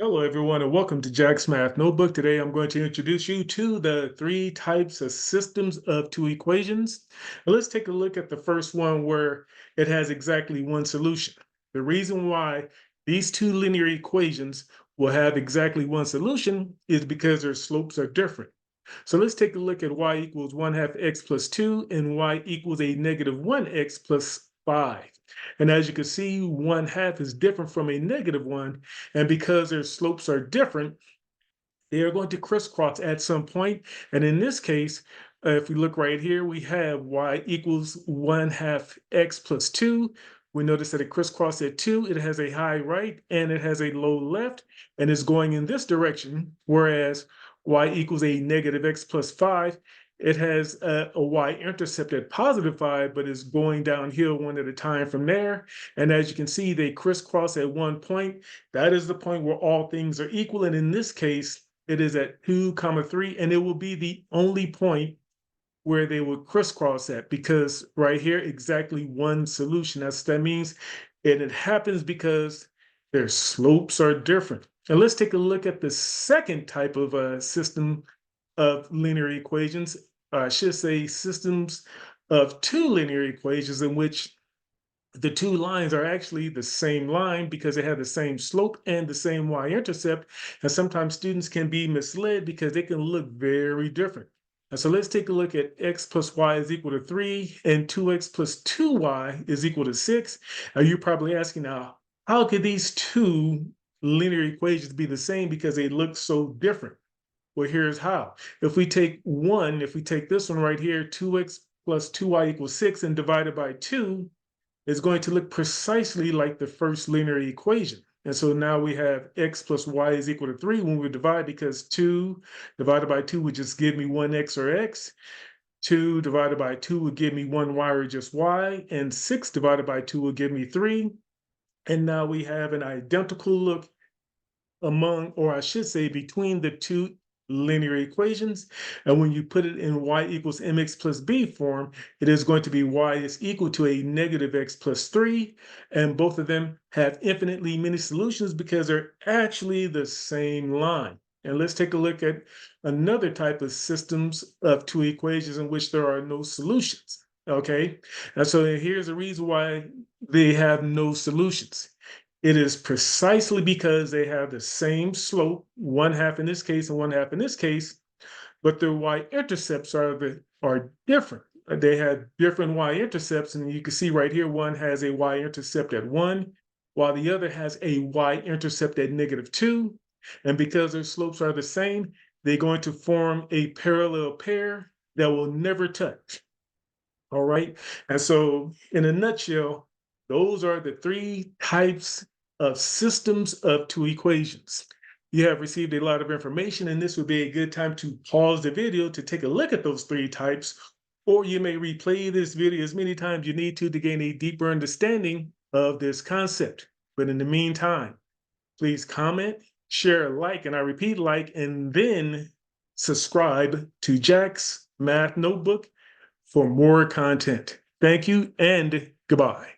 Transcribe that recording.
Hello, everyone, and welcome to Jack's Math Notebook. Today, I'm going to introduce you to the three types of systems of two equations. Now, let's take a look at the first one where it has exactly one solution. The reason why these two linear equations will have exactly one solution is because their slopes are different. So let's take a look at y equals 1 half x plus 2 and y equals a negative 1x plus 5. And as you can see, 1 half is different from a negative 1. And because their slopes are different, they are going to crisscross at some point. And in this case, if we look right here, we have y equals 1 half x plus 2. We notice that it crisscrosses at 2. It has a high right and it has a low left, and is going in this direction, whereas y equals a negative x plus 5. It has a y-intercept at positive 5, but is going downhill one at a time from there. And as you can see, they crisscross at one point. That is the point where all things are equal. And in this case, it is at 2, 3, and it will be the only point where they will crisscross at, because right here, exactly one solution. That means, and it happens because their slopes are different. And let's take a look at the second type of system of linear equations. I should say systems of two linear equations in which the two lines are actually the same line because they have the same slope and the same y-intercept. And sometimes students can be misled because they can look very different. And so let's take a look at x plus y is equal to 3 and 2x plus 2y is equal to 6. Now you're probably asking now, how could these two linear equations be the same because they look so different? Well, here's how. If we take this one right here, 2x plus 2y equals 6, and divide it by 2, is going to look precisely like the first linear equation. And so now we have x plus y is equal to 3 when we divide, because 2 divided by 2 would just give me 1x or x. 2 divided by 2 would give me 1y or just y. And 6 divided by 2 would give me 3. And now we have an identical look among, or I should say, between the two linear equations. And when you put it in y equals mx plus b form, it is going to be y is equal to a negative x plus 3. And both of them have infinitely many solutions because they're actually the same line. And let's take a look at another type of systems of two equations in which there are no solutions. Okay, and so here's the reason why they have no solutions. It is precisely because they have the same slope, 1 half in this case and 1 half in this case, but their y-intercepts are different. They have different y-intercepts, and you can see right here, one has a y-intercept at 1, while the other has a y-intercept at negative 2. And because their slopes are the same, they're going to form a parallel pair that will never touch. All right. And so, in a nutshell, those are the three types of systems of two equations. You have received a lot of information, and this would be a good time to pause the video to take a look at those three types, or you may replay this video as many times you need to gain a deeper understanding of this concept. But in the meantime, please comment, share, like, and I repeat, like, and then subscribe to Jack's Math Notebook for more content. Thank you and goodbye.